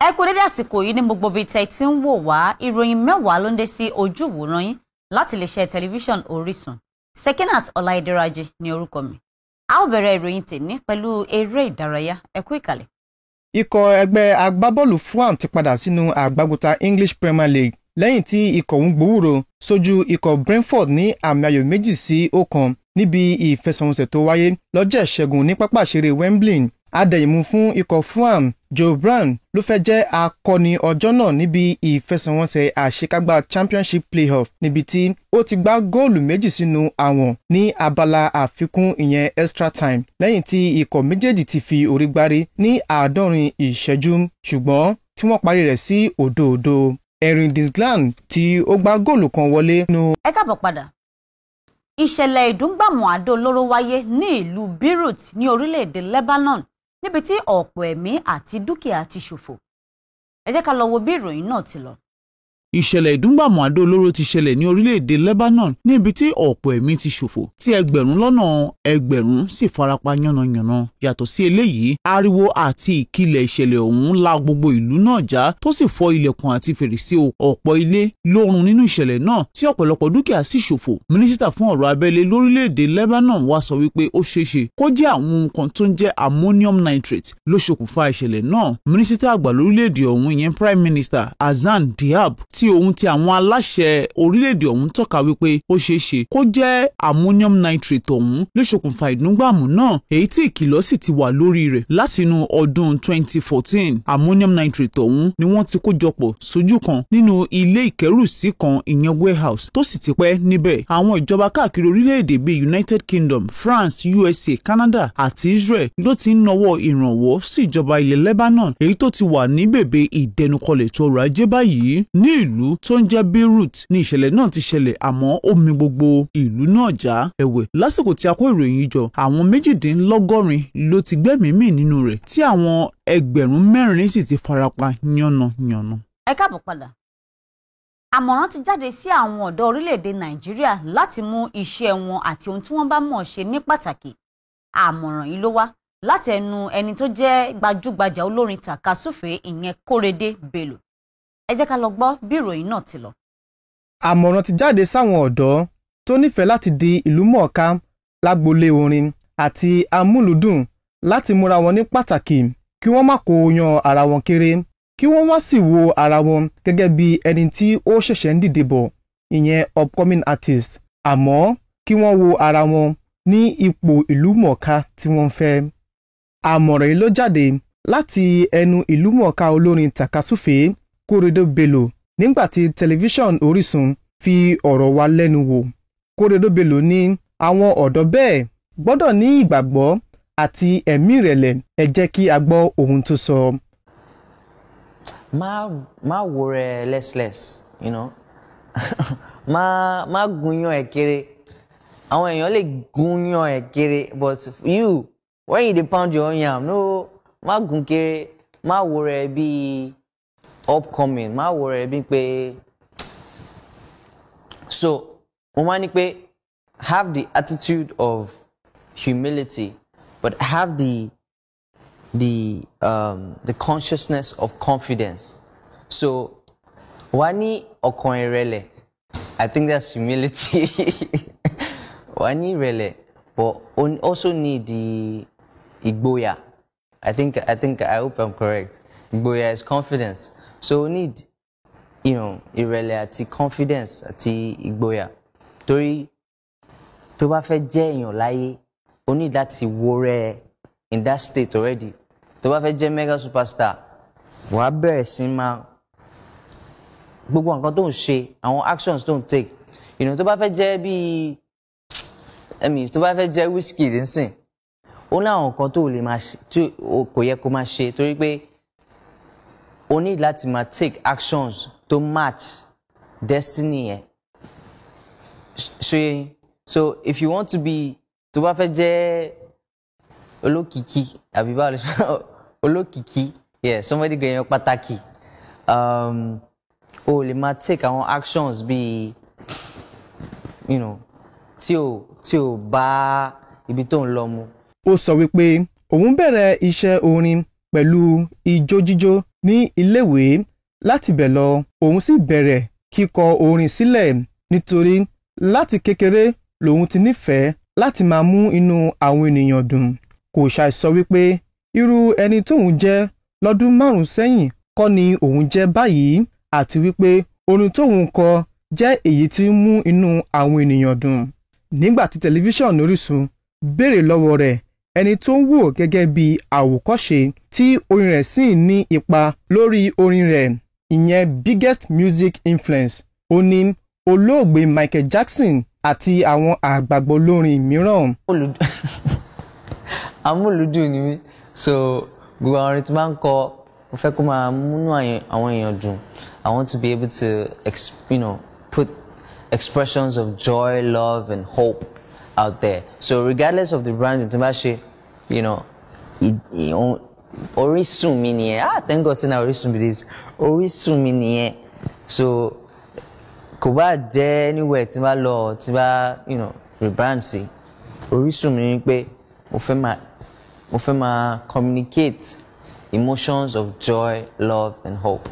Ẹ kú dédé àsìkò yìí ní gbogbo bí tẹ́ tí ń wò wá ìròyìn mẹ́wàá ló ń dé sí ojú ìwòran yín láti iléeṣẹ́ tẹlifíṣàn Orisun. Sekinat Ọláìdérájí ní orúkọ mi. A ó bẹ̀rẹ̀ ìròyìn tèmi pẹ̀lú eré ìdárayá. Ẹ kú ìkàlẹ̀. Ikọ̀ ẹgbẹ́ agbábọ́ọ̀lù Fulham ti padà sínú àgbàgbùta English Premier League lẹ́yìn tí ikọ̀ ń gbówúrò sójú ikọ̀ Brentford ní àmì ayò 2-1 níbi ìfẹsẹ̀wọnsẹ̀ tó wáyé lọ́jọ́ Ìṣẹ́gun ní pápá ìṣeré Wembley. Adẹ̀yìnmú fún ikọ̀ Fulham Joe Brown ló fẹ́ jẹ́ akọni ọjọ́ náà níbi ìfẹsẹ̀wọnsẹ̀ àṣekágbá Championship playoff níbi tí ó ti gbá góòlù 2 sínú àwọn ní abala àfikún ìyẹn extra time lẹ́yìn tí ikọ̀ méjèèjì ti fi orí gbárí ní 90 ìṣẹ́jú ṣùgbọ́n tí wọ́n parí rẹ̀ sí 0-0. Erin Dinsgland tí ó gbá góòlù kan wọlé nínú. Ẹ káàbọ̀ padà. Ìṣẹ̀lẹ̀ ìdúngbàmù àdó olóró wáyé ní ìlú Beirut ní orílẹ̀-èdè Lebanon níbi tí ọ̀pọ̀ ẹ̀mí àti dúkìá ti ṣòfò. Ẹ jẹ́ ká lọ wo bí ìròyìn náà ti lọ. Ìṣẹ̀lẹ̀ ìdúngbàmù àdó olóró ti ṣẹlẹ̀ ní orílẹ̀-èdè Lebanon níbi tí ọ̀pọ̀ ẹ̀mí ti ṣòfò tí ẹgbẹ̀rún lọ́nà ẹgbẹ̀rún sì farapa yánnayànna. Yàtọ̀ sí eléyìí, ariwo àti ìkìlẹ̀ ìṣẹ̀lẹ̀ ọ̀hún la gbogbo ìlú náà já tó sì fọ́ ilẹ̀kùn àti fèrèsé ọ̀pọ̀ ilé lórun nínú ìṣẹ̀lẹ̀ náà tí ọ̀pọ̀lọpọ̀ dúkìá sì ṣòfò. Mínísítà fún ọ̀rọ̀ abẹ́lé lórílẹ̀-èdè Lebanon wá sọ wípé ó ṣeéṣe kó jẹ́ àwọn ohun kan tó ń jẹ́ ammonium nitrate ló ṣokùnfà ìṣẹ̀lẹ̀ náà. Mínísítà àgbà lórílẹ̀-èdè ọ̀hún ìyẹn Prime Minister Hassan Diab tí ohun tí àwọn aláṣẹ orílẹ̀-èdè ọ̀hún tọ́ka wípé ó ṣeéṣe kó jẹ́ ammonium nitrate ọ̀hún ló ṣokùnfà ìdúngbàmù náà èyí tí ìkìlọ̀ sì ti wà lórí rẹ̀ látinú ọdún 2014. Ammonium nitrate ọ̀hún ni wọ́n ti kó jọpọ̀ sójú kan nínú ilé ìkẹ́rùsí kan ìyẹn warehouse tó sì ti pẹ́ níbẹ̀. Àwọn ìjọba káàkiri orílẹ̀-èdè bíi United Kingdom, France, USA, Canada àti Israel ló ti ń nawọ́ ìrànwọ́ sí ìjọba ilẹ̀ Lebanon èyí tó ti wà ní bèbè ìdẹnukọlẹ̀ tó ọrọ̀ ajé báyìí. Ní ìlú tó ń jẹ́ Beirut ní ìṣẹ̀lẹ̀ náà ti ṣẹlẹ̀ àmọ́ ó mì gbogbo ìlú náà já. Ẹ̀wẹ̀ lásìkò tí a kó ìròyìn jọ àwọn 180 ló ti gbẹ́mìí mì nínú rẹ̀ tí àwọn ẹgbẹ̀rún 4 sì ti farapa yánnayànna. Ẹ káàbọ̀ padà. Àmọ̀ràn ti jáde sí àwọn ọ̀dọ́ orílẹ̀-èdè Nàìjíríà láti mú iṣẹ́ wọn àti ohun tí wọ́n bá mọ̀ ṣe ní pàtàkì. Àmọ̀ràn yìí ló wá láti ẹnu ẹni tó jẹ́ gbajúgbajà olórin tàkasúfèé ìyẹn Kórèdé Bello. Ẹ jẹ́ ká lọ gbọ́ bí ìròyìn náà ti lọ. Àmọ̀ràn ti jáde sáwọn ọ̀dọ́ tó nífẹ̀ẹ́ láti di ìlúmọ̀ọ́ká lágbolé orin àti amúlùdùn láti múra wọn ní pàtàkì kí wọ́n má kó yan ara wọn kéré kí wọ́n má sì wo ara wọn gẹ́gẹ́ bí ẹni tí ó ṣẹ̀ṣẹ̀ ń dìde bọ̀ ìyẹn upcoming artist àmọ́ kí wọ́n wo ara wọn ní ipò ìlúmọ̀ọ́ká tí wọ́n fẹ́. Àmọ̀ràn yìí ló jáde láti ẹnu ìlúmọ̀ọ́ká olórin tàkasúfèé Kórèdé Bello nígbà tí tẹlifíṣàn Orisun fi ọ̀rọ̀ wá lẹ́nu wò. Kórèdé Bello ní àwọn ọ̀dọ́ bẹ́ẹ̀ gbọ́dọ̀ ní ìgbàgbọ́ àti ẹ̀mí ìrẹ̀lẹ̀. Ẹ jẹ́ kí a gbọ́ ohun tó sọ. Má wo rẹ̀ less, you know. má gúnyán ẹ̀ kéré. Àwọn èèyàn lè gúnyán ẹ̀ kéré but you when you dey pound your own yam no má gún kéré má wo rẹ̀ bí upcoming má wo rẹ̀ bí pé so mo máa ní pé have the attitude of humility but have the consciousness of confidence. So wá ní ọkàn ìrẹ̀lẹ̀, I think that's humility. Wá ní ìrẹ̀lẹ̀ but also need the ìgboyà. I hope I'm correct. Ìgboyà is confidence. So need ìrẹ̀lẹ̀ àti confidence àti ìgboyà. Torí tó bá fẹ́ jẹ́ èèyàn láyé, o need láti wo rẹ̀ in that state already. Tó bá fẹ́ jẹ́ mega superstar, wàá bẹ̀rẹ̀ sí máa gbogbo nǹkan tó ń ṣe, àwọn actions tó ń take. Tó bá fẹ́ jẹ́ bí tó bá fẹ́ jẹ́ Wizkid nsìn, ó láwọn nǹkan tó lè máa ṣe tí kò yẹ kó máa ṣe torí pé o need láti máa take actions to match destiny yẹn. So if you want to be tó bá fẹ́ jẹ́ olókìkí àbí báwo lè ṣe olókìkí somebody gbẹ̀yàn pàtàkì o lè máa take àwọn actions bíi tí o bá ibi tó ń lọ mu. Ó sọ wípé òun bẹ̀rẹ̀ iṣẹ́ orin pẹ̀lú ijó jíjó ní iléèwé. Láti bẹ̀ lọ òun sì bẹ̀rẹ̀ kíkọ orin sílẹ̀ nítorí láti kékeré lòun ti nífẹ̀ẹ́ láti máa mú inú àwọn ènìyàn dùn. Kò ṣàìsọ wípé irú ẹni tóun jẹ́ lọ́dún 5 sẹ́yìn kọ́ ni òun jẹ́ báyìí àti wípé orin tóun kọ jẹ́ èyí tí ń mú inú àwọn ènìyàn dùn. Nígbà tí tẹlifíṣàn Orisun béèrè lọ́wọ́ rẹ̀ ẹni tó ń wò gẹ́gẹ́ bí àwòkọ́ṣe tí orin rẹ̀ sì ní ipa lórí orin rẹ̀, ìyẹn biggest music influence, ó ní olóògbé Michael Jackson àti àwọn àgbàgbọ́ olórin mìíràn. Amúlùdùn ni mí, so gbogbo àwọn orin tí máa ń kọ mo fẹ́ kó máa múnú àwọn èèyàn dùn. I want to be able to put expressions of joy, love and hope out there. So regardless of the brand tí bá ṣe, Orisun mi nìyẹn. Thank God say na Orisun be this. Orisun mi nìyẹn. So kò bá jẹ́ anywhere tí bá lọ tí bá rebrand sí, Orisun mi ni pé mo fẹ́ máa communicate emotions of joy, love and hope.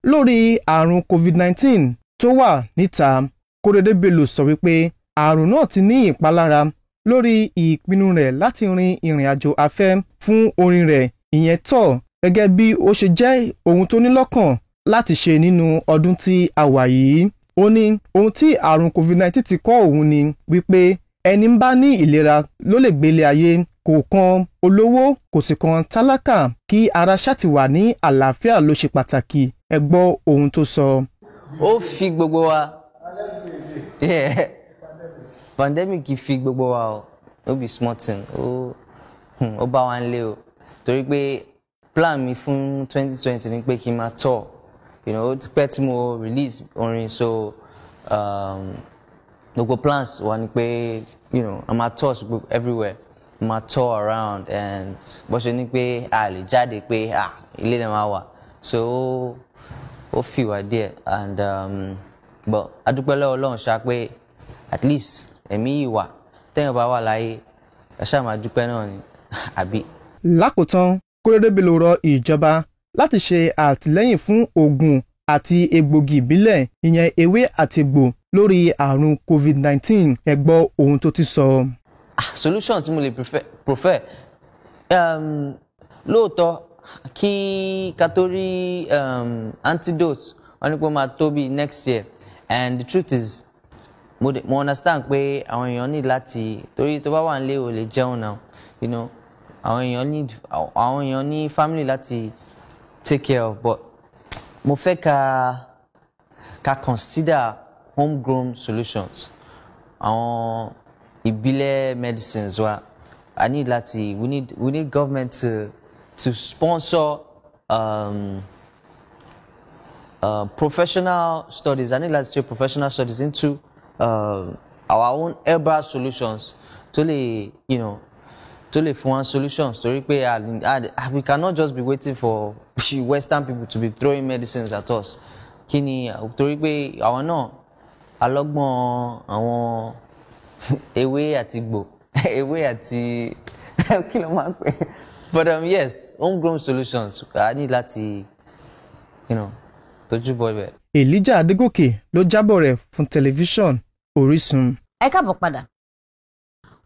Lórí àrùn COVID-19 tó wà níta, Kóredé Bello sọ wípé àrùn náà ti ní ìpalára lórí ìpinnu rẹ̀ láti rin ìrìn àjò afẹ́ fún orin rẹ̀, ìyẹn tour, gẹ́gẹ́ bí ó ṣe jẹ́ ohun tó ní lọ́kàn láti ṣe nínú ọdún tí a wà yìí. Ó ní ohun tí àrùn COVID-19 ti kọ́ òun ni wípé ẹni ń bá ní ìlera ló lè gbélé ayé, kò kan olówó kò sì kan tálákà, kí ara ṣáà ti wà ní àlàáfíà ló ṣe pàtàkì. Ẹ gbọ́ ohun tó sọ. Ó fi gbogbo wa. Pandemic fi gbogbo wa o. Ó be small thing. Ó bá wa ń lé o. Torí pé plan mi fún 2020 ni pé kí n máa tour. Ó ti pẹ́ tí mo release orin, so gbogbo plans wà ní pé a máa tour everywhere. A máa tour around and bó ṣe ní pé a lè jáde pé ilé náà máa wà. So ó fi wá díẹ̀ and but adúpẹ́ lọ́wọ́ Ọlọ́run ṣá pé at least ẹ̀mí yìí wà. Téèyàn bá wà láyé ẹ ṣáà máa dúpẹ́ náà ni àbí. Lákòótán, Kóredé Bello rọ ìjọba láti ṣe àtìlẹ́yìn fún oògùn àti egbògi ìbílẹ̀, ìyẹn ewé àti egbò lórí àrùn COVID-19. Ẹ gbọ́ ohun tó ti sọ. Solution tí mo lè prefer lóòótọ́ kí ká tó rí antidote wọ́n ní pé ó máa tó bí next year, and the truth is mo understand pé àwọn èèyàn ní láti, torí tó bá wà nílé ò lè jẹun náà, àwọn èèyàn ní family láti take care of, but mo fẹ́ ká consider homegrown solutions. Àwọn ìbílẹ̀ medicines wa, we need government to sponsor professional studies. I need to take professional studies into our own herbal solutions to lè fún wa solutions, torí pé we cannot just be waiting for Western people to be throwing medicines at us. Torí pé àwọn náà alọ́gbọ́n àwọn ewé àti gbò ewé àti kí ló máa ń pè, but yes, homegrown solutions I need láti tójú bọ́ ibẹ̀. Elijah Adégòkè ló jábọ̀ rẹ̀ fún tẹlifíṣọ̀n Orisun. Ẹ káàbọ̀ padà.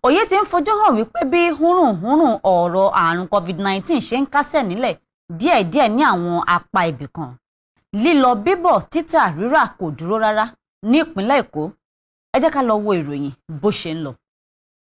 Òye ti ń fojú hàn wípé bí húrùn ọ̀rọ̀ àrùn COVID-19 ṣe ń kásẹ̀ nílẹ̀ díẹ̀díẹ̀ ní àwọn apá ibì kan. Lílọ bíbọ̀ títà rírà kò dúró rárá ní ìpínlẹ̀ Èkó. Ẹ jẹ́ ká lọ wo ìròyìn bó ṣe ń lọ.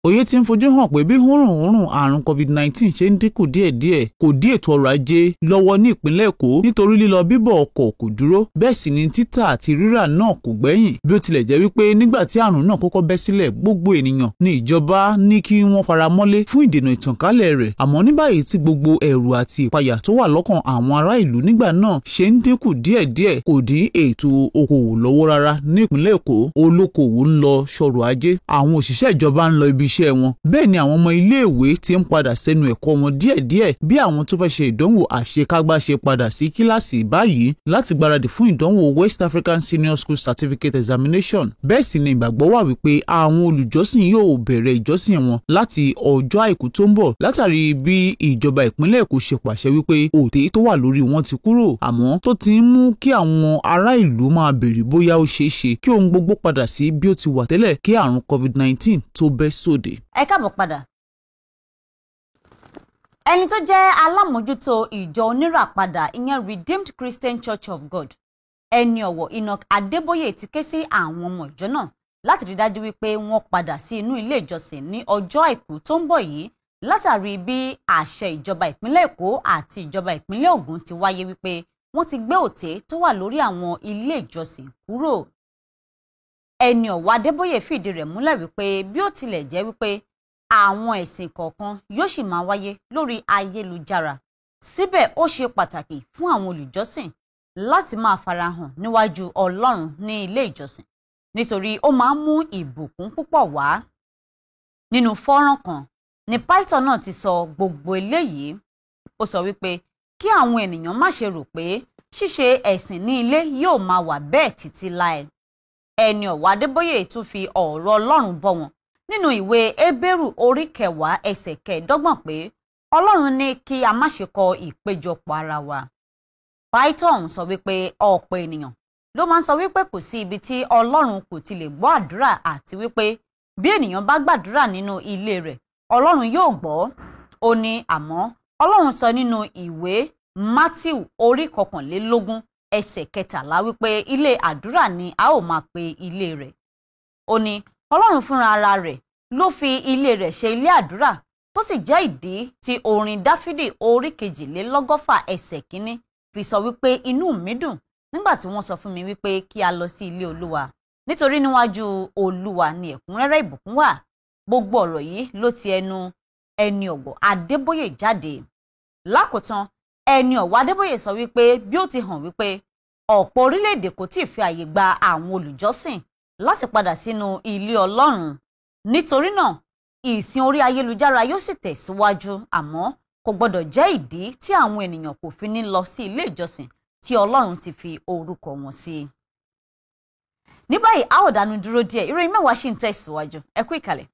Òye ti ń fojú hàn pé bí húrùn àrùn COVID-19 ṣe ń dínkù díẹ̀díẹ̀ kò dí ètò ọrọ̀ ajé lọ́wọ́ ní ìpínlẹ̀ Èkó, nítorí lílọ bíbọ̀ ọkọ̀ kò dúró, bẹ́ẹ̀ sì ni títà àti rírà náà kò gbẹ́yìn. Bí ó tilẹ̀ jẹ́ wípé nígbà tí àrùn náà kọ́kọ́ bẹ́ sílẹ̀, gbogbo ènìyàn ní ìjọba ní kí wọ́n fara mọ́lé fún ìdènà ìtànkálẹ̀ rẹ̀. Àmọ́ ní báyìí tí gbogbo ẹ̀rù àti ìpayà tó wà lọ́kàn àwọn ará ìlú nígbà náà ṣe ń dínkù díẹ̀díẹ̀, kò dín ètò okòwò lọ́wọ́ rárá ní ìpínlẹ̀ Èkó. Olókoòwò ń lọ sọ̀rọ̀ ajé, àwọn òṣìṣẹ́ ìjọba ń lọ ibi iṣẹ́ wọn. Bẹ́ẹ̀ ni àwọn ọmọ iléèwé ti ń padà sẹ́nu ẹ̀kọ́ wọn díẹ̀díẹ̀ bí àwọn tó fẹ́ ṣe ìdánwò àṣekágbá ṣe padà sí kíláàsì báyìí láti gbáradì fún ìdánwò West African Senior School Certificate Examination. Bẹ́ẹ̀ sì ni ìgbàgbọ́ wà wípé àwọn olùjọ́sìn yóò bẹ̀rẹ̀ ìjọ́sìn wọn láti ọjọ́ àìkú tó ń bọ̀ látàrí bí ìjọba ìpínlẹ̀ Èkó ṣe pàṣẹ wípé òté tó wà lórí wọn ti kúrò, àmọ́ tó ti ń mú kí àwọn ará ìlú máa béèrè bóyá ó ṣeé ṣe kí ohun gbogbo padà sí bí ó ti wà tẹ́lẹ̀ kí àrùn COVID-19 tó bẹ́ sóde. Ẹ káàbọ̀ padà. Ẹni tó jẹ́ alámòjútó ìjọ oníràpadà ìyẹn Redeemed Christian Church of God, ẹni ọ̀wọ̀ Enoch Adébóyè ti ké sí àwọn ọmọ ìjọ náà láti rí dájú wípé wọ́n padà sí inú ilé ìjọsìn ní ọjọ́ àìkú tó ń bọ̀ yìí látàrí bí àṣẹ ìjọba ìpínlẹ̀ Èkó àti ìjọba ìpínlẹ̀ Ògùn ti wáyé wípé wọ́n ti gbé òté tó wà lórí àwọn ilé ìjọsìn kúrò. Ẹni ọ̀wọ̀ Adébóyè fìdí rẹ̀ múlẹ̀ wípé bí ó tilẹ̀ jẹ́ wípé àwọn ẹ̀sìn kọ̀ọ̀kan yóò sì máa wáyé lórí ayélujára, síbẹ̀ ó ṣe pàtàkì fún àwọn olùjọ́sìn láti máa farahàn níwájú Ọlọ́run ní ilé ìjọsìn nítorí ó máa ń mú ìbùkún púpọ̀ wá. Nínú fọ́nrán kan ni pásítọ̀ náà ti sọ gbogbo eléyìí. Ó sọ wípé kí àwọn ènìyàn má ṣe rò pé ṣíṣe ẹ̀sìn ní ilé yóò máa wà bẹ́ẹ̀ títí láé. Ẹni ọ̀wọ̀ Adébóyè tún fi ọ̀rọ̀ Ọlọ́run bọ́ wọn nínú ìwé Hébérù orí 10 ẹsẹ̀ 15 pé Ọlọ́run ní kí a má ṣe kọ ìpéjọpọ̀ ara wa. Pásítọ̀ ọ̀hún sọ wípé ọ̀pọ̀ ènìyàn ló máa ń sọ wípé kò sí ibi tí Ọlọ́run kò ti lè gbọ́ àdúrà àti wípé bí ènìyàn bá gbàdúrà nínú ilé rẹ̀ Ọlọ́run yóò gbọ́. Ó ní àmọ́ Ọlọ́run sọ nínú ìwé Mátíù orí 21 ẹsẹ̀ 13 wípé ilé àdúrà ni a ó máa pe ilé rẹ̀. Ó ní Ọlọ́run fúnra ara rẹ̀ ló fi ilé rẹ̀ ṣe ilé àdúrà tó sì jẹ́ ìdí tí orin Dáfídì orí 22 ẹsẹ̀ 1 fi sọ wípé inú mi dùn nígbà tí wọ́n sọ fún mi wípé kí a lọ sí ilé Olúwa nítorí níwájú Olúwa ni ẹ̀kúnrẹ́rẹ́ ìbùkún wà. Gbogbo ọ̀rọ̀ yìí ló ti ẹnu ẹni ọ̀wọ̀ Adébóyè jáde. Lákòótán ẹni ọ̀wọ̀ Adébóyè sọ wípé bí ó ti hàn wípé ọ̀pọ̀ orílẹ̀-èdè kò tíì fi àyè gba àwọn olùjọ́sìn láti padà sínú ilé Ọlọ́run. Nítorí náà ìsìn orí ayélujára yóò sì tẹ̀síwájú, àmọ́ kò gbọdọ̀ jẹ́ ìdí tí àwọn ènìyàn kò fi ní lọ sí ilé ìjọsìn tí Ọlọ́run ti fi orúkọ wọn sí. Ní báyìí a ó dánu dúró díẹ̀, ìròyìn mẹ́wàá ṣì ń tẹ̀síwájú. Ẹ kú ìkàlẹ̀.